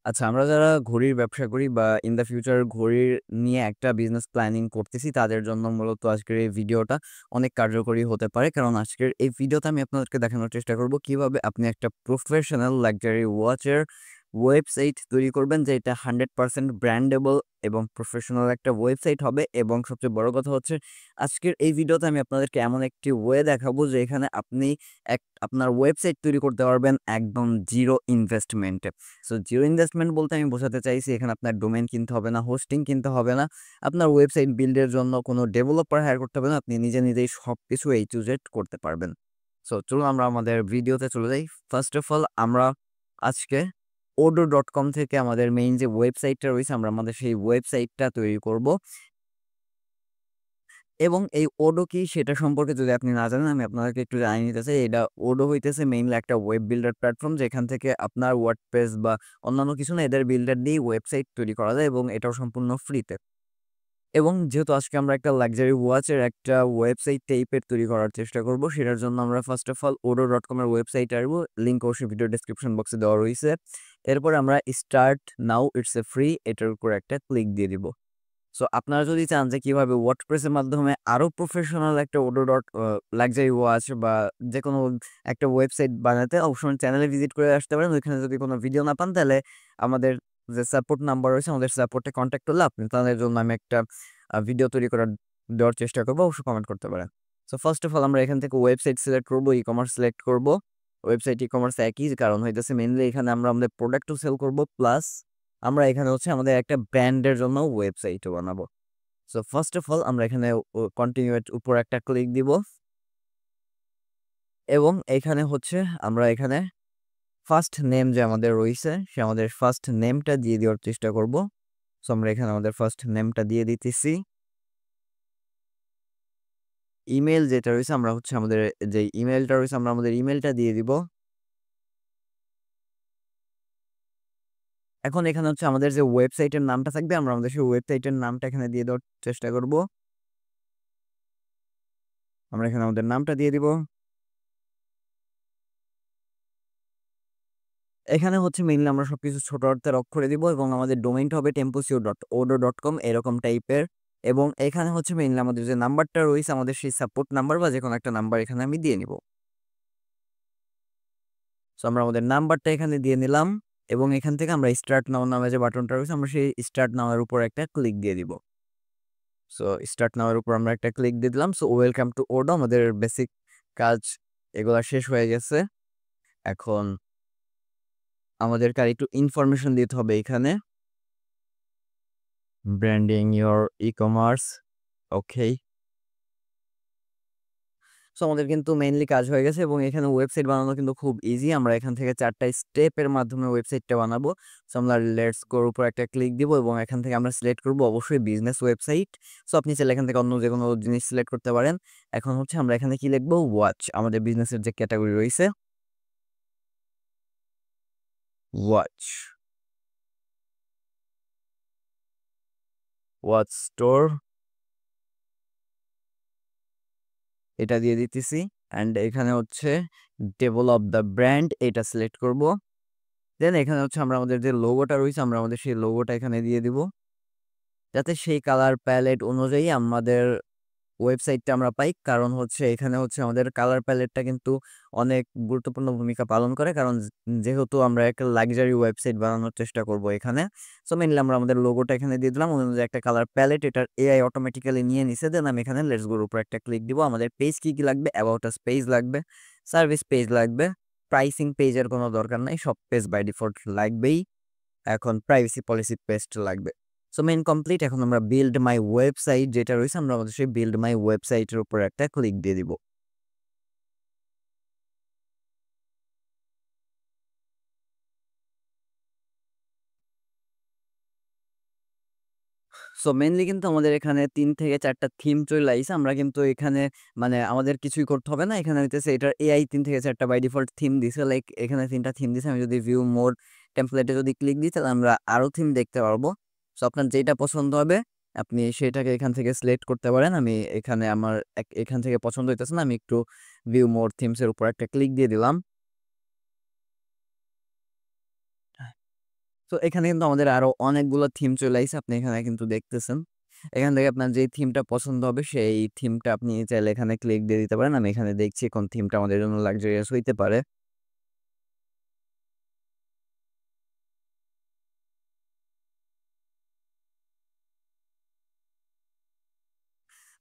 আচ্ছা, আমরা যারা ঘড়ির ব্যবসা করি বা ইন দ্য ফিউচার ঘড়ির নিয়ে একটা বিজনেস প্ল্যানিং করতেছি, তাদের জন্য মূলত আজকের এই ভিডিওটা অনেক কার্যকরী হতে পারে। কারণ আজকের এই ভিডিওতে আমি আপনাদেরকে দেখানোর চেষ্টা করব কিভাবে আপনি একটা প্রফেশনাল লাক্সারি ওয়াচের ওয়েবসাইট তৈরি করবেন, যেটা 100% ব্র্যান্ডেবল এবং প্রফেশনাল একটা ওয়েবসাইট হবে। এবং সবচেয়ে বড় কথা হচ্ছে, আজকের এই ভিডিওতে আমি আপনাদেরকে এমন একটি ওয়ে দেখাবো যে এখানে আপনি আপনার ওয়েবসাইট তৈরি করতে পারবেন একদম জিরো ইনভেস্টমেন্টে। সো জিরো ইনভেস্টমেন্ট বলতে আমি বোঝাতে চাইছি, এখানে আপনার ডোমেইন কিনতে হবে না, হোস্টিং কিনতে হবে না, আপনার ওয়েবসাইট বিল্ডের জন্য কোনো ডেভেলপার হায়ার করতে হবে না। আপনি নিজে নিজেই সবকিছু A to Z করতে পারবেন। সো চলুন আমরা আমাদের ভিডিওতে চলে যাই। ফার্স্ট অফ অল আমরা আজকে odoo.com থেকে আমাদের মেইন যে ওয়েবসাইটটা রয়েছে, আমরা আমাদের সেই ওয়েবসাইটটা তৈরি করব। এবং এই ওডো কি সেটা সম্পর্কে যদি আপনি না জানেন, আমি আপনাদেরকে একটু জানিয়ে নিতে চাই। এটা ওডো হইতেছে মেইনলি একটা ওয়েব বিল্ডার প্ল্যাটফর্ম, যেখান থেকে আপনার ওয়ার্ডপ্রেস বা অন্যান্য কিছু না, এদের বিল্ডার দিয়ে ওয়েবসাইট তৈরি করা যায় এবং এটাও সম্পূর্ণ ফ্রিতে। এবং যেহেতু আজকে আমরা একটা লাক্সারি ওয়াচের একটা ওয়েবসাইট টাইপের তৈরি করার চেষ্টা করব, সেটার জন্য আমরা ফার্স্ট অফ অল odoo.com এর ওয়েবসাইট আসবো। লিঙ্ক অবশ্যই ভিডিও ডেসক্রিপশন বক্সে দেওয়া রয়েছে। এরপর আমরা start now it's a free, এটার উপর একটা ক্লিক দিয়ে দিব। সো আপনারা যদি চান যে কিভাবে ওয়ার্ডপ্রেসের মাধ্যমে আরো প্রফেশনাল একটা ওডো ডট লাক্সারি ওয়াচ বা যেকোনো একটা ওয়েবসাইট বানাতে, অবশ্যই চ্যানেলে ভিজিট করে আসতে পারেন। ওইখানে যদি কোনো ভিডিও না পান, তাহলে আমাদের যে সাপোর্ট নাম্বার রয়েছে, আমাদের সাপোর্টে কন্ট্যাক্ট করলে আপনি তাদের জন্য আমি একটা ভিডিও তৈরি দেওয়ার চেষ্টা করবো। অবশ্যই কমেন্ট করতে পারেন। সো ফার্স্ট অফ অল আমরা এখান থেকে ওয়েবসাইট সিলেক্ট করবো, ই কমার্স সিলেক্ট করবো। ওয়েবসাইট ই কমার্স একই, কারণ হইতেছে মেইনলি এখানে আমরা আমাদের প্রোডাক্টও সেল করবো, প্লাস আমরা এখানে হচ্ছে আমাদের একটা ব্র্যান্ডের জন্য ওয়েবসাইটও বানাবো। সো ফার্স্ট অফ অল আমরা এখানে কন্টিনিউ এর উপর একটা ক্লিক দিব। এবং এখানে হচ্ছে আমরা এখানে ফার্স্ট নেম যে আমাদের রয়েছে, সে আমাদের ফার্স্ট নেমটা দিয়ে দেওয়ার চেষ্টা করব। সো আমরা এখানে আমাদের ফার্স্ট নেমটা দিয়ে দিতেছি। ইমেল যেটা রয়েছে, আমরা হচ্ছে আমাদের যে ইমেলটা রয়েছে, আমরা আমাদের ইমেলটা দিয়ে দিব। এখন এখানে হচ্ছে আমাদের যে ওয়েবসাইটের নামটা থাকবে, আমরা আমাদের সেই ওয়েবসাইটের নামটা এখানে দিয়ে দেওয়ার চেষ্টা করব। আমরা এখানে আমাদের নামটা দিয়ে দিব। এখানে হচ্ছে মেইনলি আমরা সবকিছু ছোট হাতের অক্ষরে দিব এবং আমাদের ডোমেইনটা হবে temposeo.odoo.com এরকম টাইপের। এবং এখানে হচ্ছে মেইনলি আমাদের যে নাম্বারটা রয়েছে, আমাদের সেই সাপোর্ট নাম্বার বা যেকোনো একটা নাম্বার এখানে আমি দিয়ে নিব। সো আমরা আমাদের নাম্বারটা এখানে দিয়ে নিলাম। এবং এখান থেকে আমরা স্টার্ট নাও নামে যে বাটনটা রয়েছে, আমরা সেই স্টার্ট নাওয়ের উপর একটা ক্লিক দিয়ে দিব। সো স্টার্ট নাওয়ের উপর আমরা একটা ক্লিক দিয়ে দিলাম। সো ওয়েলকাম টু ওডো, আমাদের বেসিক কাজ এগুলা শেষ হয়ে গেছে। এখন আমাদেরকে আর একটু ইনফরমেশন দিতে হবে এখানে। Branding your e-commerce, okay. So আমাদের কিন্তু মেইনলি কাজ হয়ে গেছে এবং এখানে ওয়েবসাইট বানানো কিন্তু খুব ইজি। আমরা এখান থেকে 4টা স্টেপের মাধ্যমে ওয়েবসাইটটা বানাবো। সো আমরা লেটস গো এর উপর একটা ক্লিক দিব এবং এখান থেকে আমরা সিলেক্ট করব অবশ্যই বিজনেস ওয়েবসাইট। সো আপনি চাইলে এখান থেকে অন্য যেকোনো জিনিস সিলেক্ট করতে পারেন। এখন হচ্ছে আমরা এখানে কি লিখবো? ওয়াচ। আমাদের বিজনেসের যে ক্যাটাগরি রয়েছে, ওয়াচ, ওয়াচ স্টোর, এটা দিয়ে দিতেছি। অ্যান্ড এখানে হচ্ছে ডেভেলপ দ্য ব্র্যান্ড, এটা সিলেক্ট করব। দেন এখানে হচ্ছে আমরা আমাদের যে লোগোটা রয়েছে, আমরা আমাদের সেই লোগোটা এখানে দিয়ে দিব, যাতে সেই কালার প্যালেট অনুযায়ী আমাদের ওয়েবসাইটটা আমরা পাই। কারণ হচ্ছে এখানে হচ্ছে আমাদের কালার প্যালেটটা কিন্তু অনেক গুরুত্বপূর্ণ ভূমিকা পালন করে, কারণ যেহেতু আমরা একটা লাক্সারি ওয়েবসাইট বানানোর চেষ্টা করব এখানে। সো মেনলি আমরা আমাদের লোগোটা এখানে দিয়ে দিলাম, অনুযায়ী একটা কালার প্যালেট, এটার এআই অটোমেটিক্যালি নিয়ে নিছে। দেন আমি এখানে লেটস গোর উপর একটা ক্লিক দিব। আমাদের পেজ কি কি লাগবে? অ্যাবাউট আস পেজ লাগবে, সার্ভিস পেজ লাগবে, প্রাইসিং পেজের কোনো দরকার নাই, সব পেজ বাই ডিফল্ট লাগবেই। এখন প্রাইভেসি পলিসি পেস্ট লাগবে। So main complete. এখন আমরা বিল্ড মাই ওয়েবসাইট যেটা রয়েছে, আমরা আমাদের সেই বিল্ড মাই ওয়েবসাইটের উপর একটা ক্লিক দিয়ে দিব। সো মেইনলি কিন্তু আমাদের এখানে ৩ থেকে ৪টা থিম চলে আইছে। আমরা কিন্তু এখানে মানে আমাদের কিছুই করতে হবে না। এখানে হইতেছে এটার এআই ৩ থেকে ৪টা বাই ডিফল্ট থিম দিছে। লাইক এখানে ৩টা থিম দিছে। আমি যদি ভিউ মোর টেমপ্লেটে যদি ক্লিক দিই, তাহলে আমরা আরো থিম দেখতে পারবো। সো আপনার যেটা পছন্দ হবে আপনি সেটাকে এখান থেকে সিলেক্ট করতে পারেন। আমি এখানে আমার এখান থেকে পছন্দ হইতেছে না, আমি একটু ভিউ মোর থিমস এর উপর একটা ক্লিক দিয়ে দিলাম। তো এখানে কিন্তু আমাদের আরো অনেকগুলো থিম চলে আইছে। আপনি এখানে কিন্তু দেখতেছেন। এখান থেকে আপনার যেই থিমটা পছন্দ হবে সেই থিমটা আপনি চাইলে এখানে ক্লিক দিয়ে দিতে পারেন। আমি এখানে দেখছি কোন থিমটা আমাদের জন্য লাক্সারিয়াস হইতে পারে।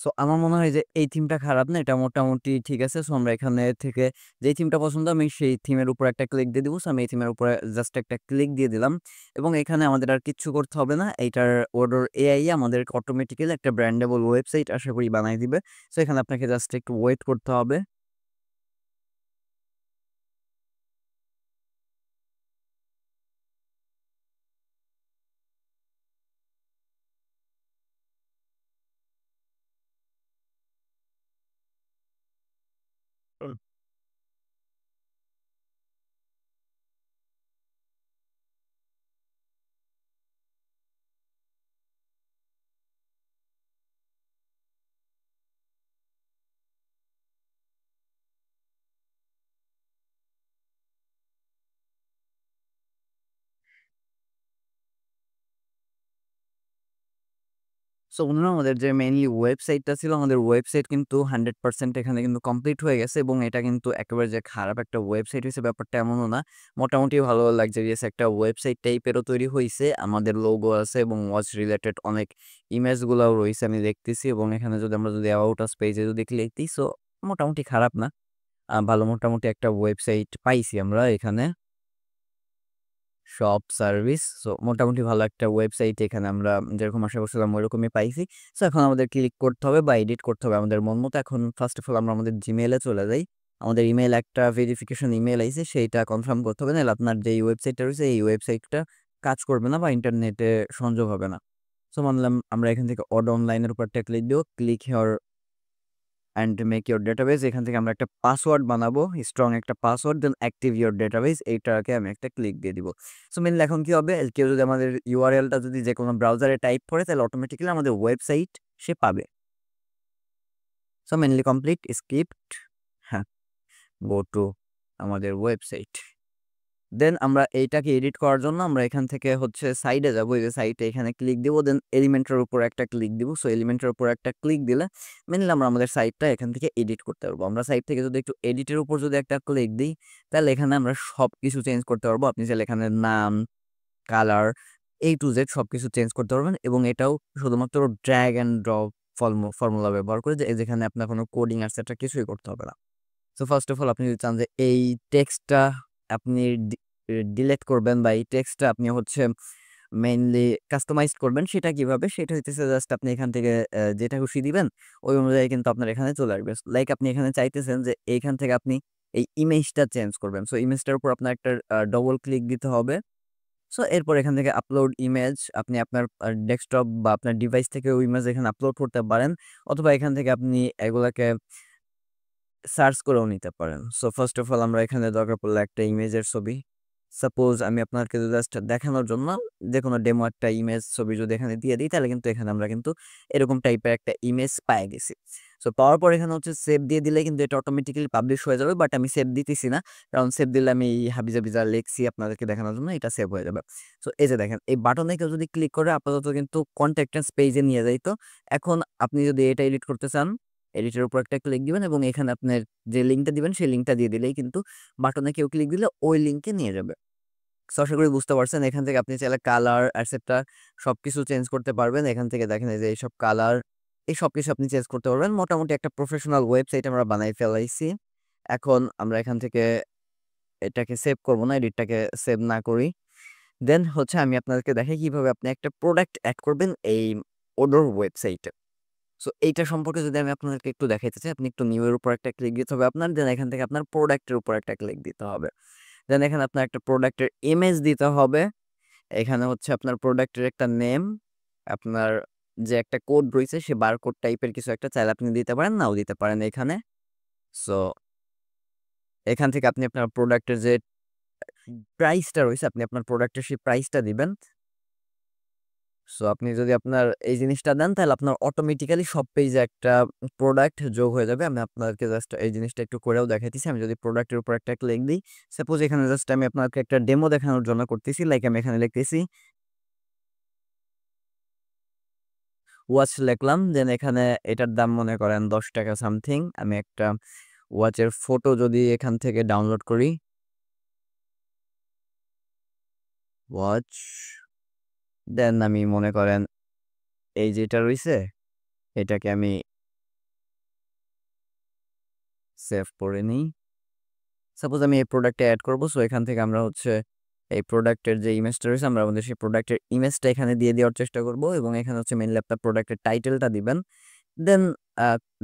সো আমার মনে হয় যে এই থিমটা খারাপ না। এটা মোটামুটি ঠিক আছে। সো আমরা এখানে থেকে যেই থিমটা পছন্দ আমি সেই থিমের উপর একটা ক্লিক দিয়ে দিব। সো আমি এই থিমের উপরে জাস্ট একটা ক্লিক দিয়ে দিলাম। এবং এখানে আমাদের আর কিচ্ছু করতে হবে না। এইটার অর্ডার এআই আমাদেরকে অটোমেটিক্যালি একটা ব্র্যান্ডেবল ওয়েবসাইট আশা করি বানায় দিবে। সো এখানে আপনাকে জাস্ট একটু ওয়েট করতে হবে। সো বন্ধুরা আমাদের যে মেইনলি ওয়েবসাইটটা ছিল, আমাদের ওয়েবসাইট কিন্তু 100% এখানে কিন্তু কমপ্লিট হয়ে গেছে এবং এটা কিন্তু একেবারে যে খারাপ একটা ওয়েবসাইট হইছে ব্যাপারটা এমনও না। মোটামুটি ভালো লাক্সারিয়াস একটা ওয়েবসাইট টাইপেরও তৈরি হইছে। আমাদের লোগো আছে এবং ওয়াচ রিলেটেড অনেক ইমেজগুলাও রইছে আমি দেখতেছি এবং এখানে যদি আমরা যদি অ্যাবাউট আস পেজে যদি ক্লিক দিই, সো মোটামুটি খারাপ না। ভালো মোটামুটি একটা ওয়েবসাইট পাইছি আমরা এখানে। Shop service. সো মোটামুটি ভালো একটা ওয়েবসাইট এখানে আমরা যেরকম আশা করছিলাম ওইরকমই পাইছি। সো এখন আমাদের ক্লিক করতে হবে বা এডিট করতে হবে আমাদের মন মতো। এখন ফার্স্ট অফ অল আমরা আমাদের জিমেইলে চলে যাই। আমাদের ইমেইল একটা ভেরিফিকেশন ইমেইল আইছে সেইটা কনফার্ম করতে হবে, নাহলে আপনার যেই ওয়েবসাইটটা রয়েছে এই ওয়েবসাইটটা কাজ করবে না বা ইন্টারনেটে সংযোগ হবে না। সো মানলাম আমরা এখান থেকে অড অনলাইনের উপর একটা ক্লিক দিব। Click here and make your database. এখান থেকে আমরা একটা পাসওয়ার্ড বানাবো, স্ট্রং একটা password, then active your database, এইটাকে আমি একটা ক্লিক দিয়ে দিব। সো মেনলি এখন কি হবে, কেউ যদি আমাদের ইউআরএলটা যদি যে কোনো ব্রাউজারে টাইপ করে তাহলে অটোমেটিক্যালি আমাদের ওয়েবসাইট সে পাবে। সো মেনলি কমপ্লিট, স্ক্রিপ্ট, হ্যাঁ, গো টু আমাদের ওয়েবসাইট। দেন আমরা এইটাকে এডিট করার জন্য আমরা এখান থেকে হচ্ছে সাইডে যাবো। এই যে সাইটে এখানে ক্লিক দিব, দেন এলিমেন্টের উপর একটা ক্লিক দিব। সো এলিমেন্টের উপর একটা ক্লিক দিলে মেনলি আমরা আমাদের সাইটটা এখান থেকে এডিট করতে পারবো। আমরা সাইট থেকে যদি একটু এডিটের উপর যদি একটা ক্লিক দিই তাহলে এখানে আমরা সব কিছু চেঞ্জ করতে পারবো। আপনি চাইলে এখানে নাম, কালার, A to Z সবকিছু চেঞ্জ করতে পারবেন এবং এটাও শুধুমাত্র ড্র্যাগ অ্যান্ড ড্রপ ফর্মুলা ব্যবহার করে, যেখানে আপনার কোনো কোডিং এটসেট্রা কিছুই করতে হবে না। সো ফার্স্ট অফ অল আপনি যদি চান যে এই টেক্সটটা আপনি ডিলেট করবেন বা এই টেক্সটটা আপনি হচ্ছে মেইনলি কাস্টমাইজ করবেন, সেটা কিভাবে? সেটা হইতেছে জাস্ট আপনি এখান থেকে যেটা খুশি দিবেন ওই অনুযায়ী কিন্তু আপনার এখানে চলে আসবে। লাইক আপনি এখানে চাইতেছেন যে এইখান থেকে আপনি এই ইমেজটা চেঞ্জ করবেন। সো ইমেজটার উপর আপনার একটা ডবল ক্লিক দিতে হবে। সো এরপর এখান থেকে আপলোড ইমেজ, আপনি আপনার ডেস্কটপ বা আপনার ডিভাইস থেকে ওই ইমেজ এখানে আপলোড করতে পারেন, অথবা এখান থেকে আপনি এগুলাকে সার্চ করেও নিতে পারেন। সো ফার্স্ট অফ অল আমরা এখানে দরকার পড়লে একটা ইমেজের ছবি, সাপোজ আমি আপনাকে জাস্ট দেখানোর জন্য যেকোনো ডেমো একটা ইমেজ ছবি যদি এখানে দিয়ে দিই তাহলে কিন্তু এখানে আমরা কিন্তু এরকম টাইপের একটা ইমেজ পেয়ে গেছি। সো পাওয়ার পর এখানে হচ্ছে সেভ দিয়ে দিলে কিন্তু এটা অটোমেটিক্যালি পাবলিশ হয়ে যাবে, বাট আমি সেভ দিতেছি না, কারণ সেভ দিলে আমি এই হাবিজাবি যা লিখছি আপনাদেরকে দেখানোর জন্য এটা সেভ হয়ে যাবে। সো এই যে দেখেন এই বাটনে কেউ যদি ক্লিক করে আপাতত কিন্তু কন্ট্যাক্টস পেজে নিয়ে যাইতো। এখন আপনি যদি এটা এডিট করতে চান, এডিটের উপর একটা ক্লিক দিবেন এবং এখানে আপনার যে লিঙ্কটা দিবেন সেই লিঙ্কটা দিয়ে দিলেই কিন্তু বাটনে কেউ ক্লিক দিলে ওই লিঙ্কে নিয়ে যাবে। সো আশা করি বুঝতে পারছেন। এখান থেকে আপনি চাইলে কালার এটসেট্রা সবকিছু চেঞ্জ করতে পারবেন। এখান থেকে দেখেন এই যে এইসব কালার, এই সবকিছু আপনি চেঞ্জ করতে পারবেন। মোটামুটি একটা প্রফেশনাল ওয়েবসাইট আমরা বানাই ফেলাইছি। এখন আমরা এখান থেকে এটাকে সেভ করব না, এডিটটাকে সেভ না করি। দেন হচ্ছে আমি আপনাদেরকে দেখাই কিভাবে আপনি একটা প্রোডাক্ট এড করবেন এই ওডোর ওয়েবসাইটে। সো এইটা সম্পর্কে যদি আমি আপনাদেরকে একটু দেখাইতে চাই, আপনি একটু নিউ এর উপর একটা ক্লিক দিতে হবে আপনার। দেন এখান থেকে আপনার প্রোডাক্টের উপর একটা ক্লিক দিতে হবে। দেন এখানে আপনার একটা প্রোডাক্টের ইমেজ দিতে হবে। এখানে হচ্ছে আপনার প্রোডাক্টের একটা নেম, আপনার যে একটা কোড রয়েছে সে বারকোড টাইপের কিছু একটা চাইলে আপনি দিতে পারেন, নাও দিতে পারেন এখানে। সো এখান থেকে আপনি আপনার প্রোডাক্টের যে প্রাইসটা রয়েছে আপনি আপনার প্রোডাক্টের সেই প্রাইসটা দিবেন। সো আপনি যদি আপনার এই জিনিসটা দেন তাহলে আপনার অটোমেটিক্যালি সব পেজে একটা প্রোডাক্ট যোগ হয়ে যাবে। আমি আপনাকে জাস্ট এই জিনিসটা একটু করেও দেখাইতেছি। আমি যদি প্রোডাক্টের উপর একটা ক্লিক দিই, সাপোজ এখানে জাস্ট আমি আপনাকে একটা ডেমো দেখানোর জন্য করতেছি। লাইক আমি এখানে লিখতেছি ওয়াচ লিখলাম। দেন এখানে এটার দাম মনে করেন ৳10 সামথিং। আমি একটা ওয়াচের ফটো যদি এখান থেকে ডাউনলোড করি, ওয়াচ, দেন আমি মনে করেন এই যেটা রইছে এটাকে আমি সেভ করে নিই। সাপোজ আমি এই প্রোডাক্টে এড করব। সো এখান থেকে আমরা হচ্ছে এই প্রোডাক্টের যে ইমেজটা রয়েছে আমরা আমাদের সেই প্রোডাক্টের ইমেজটা এখানে দিয়ে দেওয়ার চেষ্টা করব এবং এখানে হচ্ছে মেইনলি আপনার প্রোডাক্টের টাইটেলটা দিবেন। দেন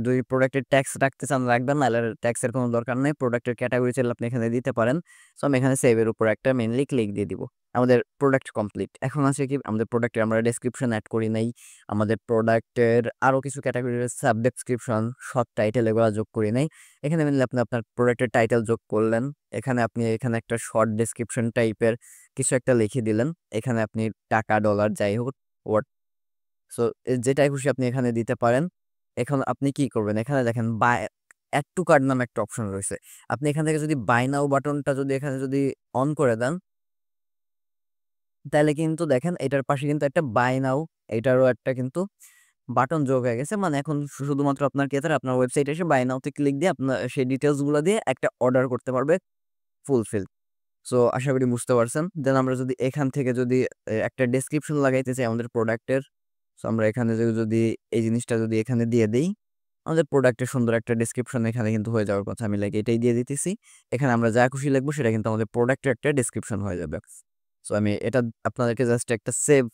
যদি প্রোডাক্টের ট্যাক্স রাখতে চান রাখবেন, নাহলে ট্যাক্সের কোনো দরকার নেই। প্রোডাক্টের ক্যাটাগরি চাইলে আপনি এখানে দিতে পারেন। সো আমি এখানে সেভের উপর একটা মেইনলি ক্লিক দিয়ে দিব। আমাদের প্রোডাক্ট কমপ্লিট। এখন আছে কি আমাদের প্রোডাক্টের আমরা ডেসক্রিপশন এড করি নাই। আমাদের প্রোডাক্টের আরো কিছু category sub description, short title এগুলো যোগ করি নাই। এখানে মেইনলি আপনি আপনার প্রোডাক্টের টাইটেল যোগ করলেন। এখানে আপনি এখানে একটা শর্ট ডেসক্রিপশন টাইপের কিছু একটা লিখে দিলেন। এখানে আপনি টাকা, ডলার যাই হোক হোয়াট, সো যেটাই খুশি আপনি এখানে দিতে পারেন। এখন আপনি কি করবেন? এখানে দেখেন বাই অ্যাড টু কার্ট নামে একটা অপশন রয়েছে। আপনি এখান থেকে যদি বাই নাও বাটনটা যদি এখানে যদি অন করে দেন, তাহলে কিন্তু দেখেন এটার পাশে কিন্তু একটা বাই নাও, এটারও একটা কিন্তু বাটন যোগ হয়ে গেছে। মানে এখন শুধুমাত্র আপনার ক্রেতারা আপনার ওয়েবসাইটে এসে বাই নাও তে ক্লিক দিয়ে আপনার সেই ডিটেইলস গুলা দিয়ে একটা অর্ডার করতে পারবে ফুলফিল। সো আশা করি বুঝতে পারছেন। দেন আমরা যদি এখান থেকে যদি একটা ডেসক্রিপশন লাগাইতে চাই আমাদের প্রোডাক্টের, সো আমরা এখানে যদি এই জিনিসটা যদি এখানে দিয়ে দেই, আমাদের প্রোডাক্টের সুন্দর একটা ডেসক্রিপশন এখানে কিন্তু হয়ে যাওয়ার কথা। আমি লাইক এটাই দিয়ে দিতেছি। এখানে আমরা যা খুশি লিখবো সেটা কিন্তু আমাদের প্রোডাক্টের একটা ডেসক্রিপশন হয়ে যাবে। সো আমি এটা আপনাদেরকে জাস্ট একটা সেভ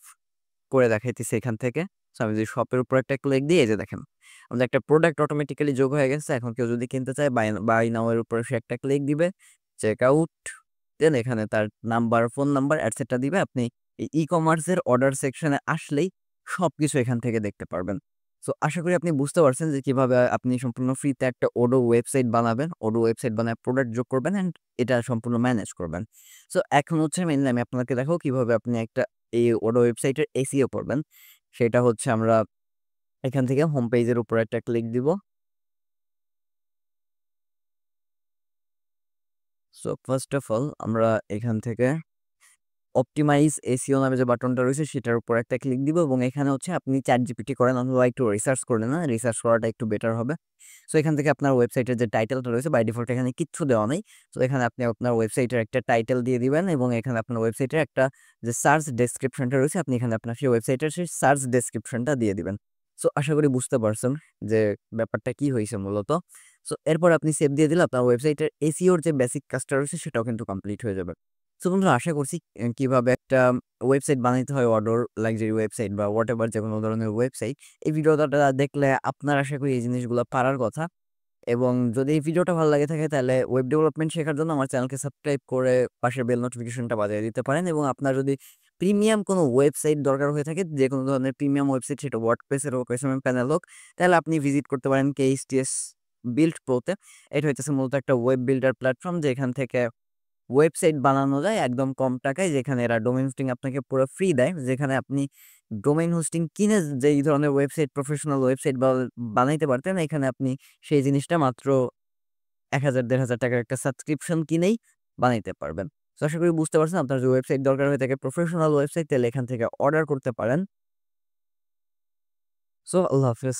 করে দেখাইতেছি এখান থেকে। সো আমি যদি শপের উপর একটা ক্লিক দিই, এই যে দেখেন আমাদের একটা প্রোডাক্ট অটোমেটিক্যালি যোগ হয়ে গেছে। এখন কেউ যদি কিনতে চায় বাই নাও এর উপরে সে একটা ক্লিক দিবে, চেক আউট, দেন এখানে তার নাম্বার, ফোন নাম্বার এটসেট্রা দিবে। আপনি এই ই-কমার্সের অর্ডার সেকশনে আসলেই সবকিছু এখান থেকে দেখতে পারবেন। সো আশা করি আপনি বুঝতে পারছেন যে কিভাবে আপনি সম্পূর্ণ ফ্রিতে একটা ওডো ওয়েবসাইট বানাবেন। ওডো ওয়েবসাইট বানায় প্রোডাক্ট যোগ করবেন অ্যান্ড এটা সম্পূর্ণ ম্যানেজ করবেন। সো এখন হচ্ছে মেইনলি আমি আপনাকে দেখাবো কিভাবে আপনি একটা এই ওডো ওয়েবসাইটের এসইও করবেন। সেটা হচ্ছে আমরা এখান থেকে হোম পেজের উপর একটা ক্লিক দিব। সো ফার্স্ট অফ অল আমরা এখান থেকে অপটিমাইজ এসইও নামে যে বাটনটা রয়েছে সেটার উপর একটা ক্লিক দিব এবং এখানে হচ্ছে আপনি চ্যাটজিপিটি করেন অথবা একটু রিসার্চ করলেন, না রিসার্চ করাটা একটু বেটার হবে। সো এখান থেকে আপনার ওয়েবসাইটের যে টাইটেলটা রয়েছে বাই ডিফল্ট এখানে কিচ্ছু দেওয়া নেই। তো এখানে আপনি আপনার ওয়েবসাইটের একটা টাইটেল দিয়ে দিবেন এবং এখানে আপনার ওয়েবসাইটের একটা যে সার্চ ডেসক্রিপশনটা রয়েছে আপনি এখানে আপনার সেই ওয়েবসাইটের সেই সার্চ ডেসক্রিপশনটা দিয়ে দিবেন। সো আশা করি বুঝতে পারছেন যে ব্যাপারটা কি হয়েছে মূলত। সো এরপর আপনি সেভ দিয়ে দিলে আপনার ওয়েবসাইটের এসইওর যে বেসিক কাজটা রয়েছে সেটাও কিন্তু কমপ্লিট হয়ে যাবে। সো বন্ধুরা আশা করছি কিভাবে একটা ওয়েবসাইট বানাইতে হয়, অর্ডার লাক্সারি ওয়েবসাইট বা হোয়াটএভার যেকোনো ধরনের ওয়েবসাইট, এই ভিডিওটা দেখলে আপনার আশা করি এই জিনিসগুলো পারার কথা। এবং যদি এই ভিডিওটা ভালো লাগে থাকে তাহলে ওয়েব ডেভেলপমেন্ট শেখার জন্য আমার চ্যানেলকে সাবস্ক্রাইব করে পাশের বেল নোটিফিকেশনটা বাজিয়ে দিতে পারেন। এবং আপনার যদি প্রিমিয়াম কোনো ওয়েবসাইট দরকার হয়ে থাকে, যে কোনো ধরনের প্রিমিয়াম ওয়েবসাইট, সেটা ওয়ার্ডপ্রেসের হোক, এসএমএম প্যানেল হোক, তাহলে আপনি ভিজিট করতে পারেন KHTS বিল্ড প্রোতে। এটা হইতেছে মূলত একটা ওয়েব বিল্ডার প্ল্যাটফর্ম যেখান থেকে ওয়েবসাইট বানানো যায় একদম কম টাকায়, যেখানে এরা ডোমেইন হোস্টিং আপনাকে পুরো ফ্রি দেয়। যেখানে আপনি ডোমেইন হোস্টিং কিনে যেই ধরনের ওয়েবসাইট, প্রফেশনাল ওয়েবসাইট বানাইতে পারতেন, এখানে আপনি সেই জিনিসটা মাত্র ১,০০০-১,৫০০ টাকার একটা সাবস্ক্রিপশন কিনেই বানাইতে পারবেন। তো আশা করি বুঝতে পারছেন। আপনার যে ওয়েবসাইট দরকার হয়ে থাকে, প্রফেশনাল ওয়েবসাইট, তাহলে এখান থেকে অর্ডার করতে পারেন। সো আল্লাহ হাফেজ।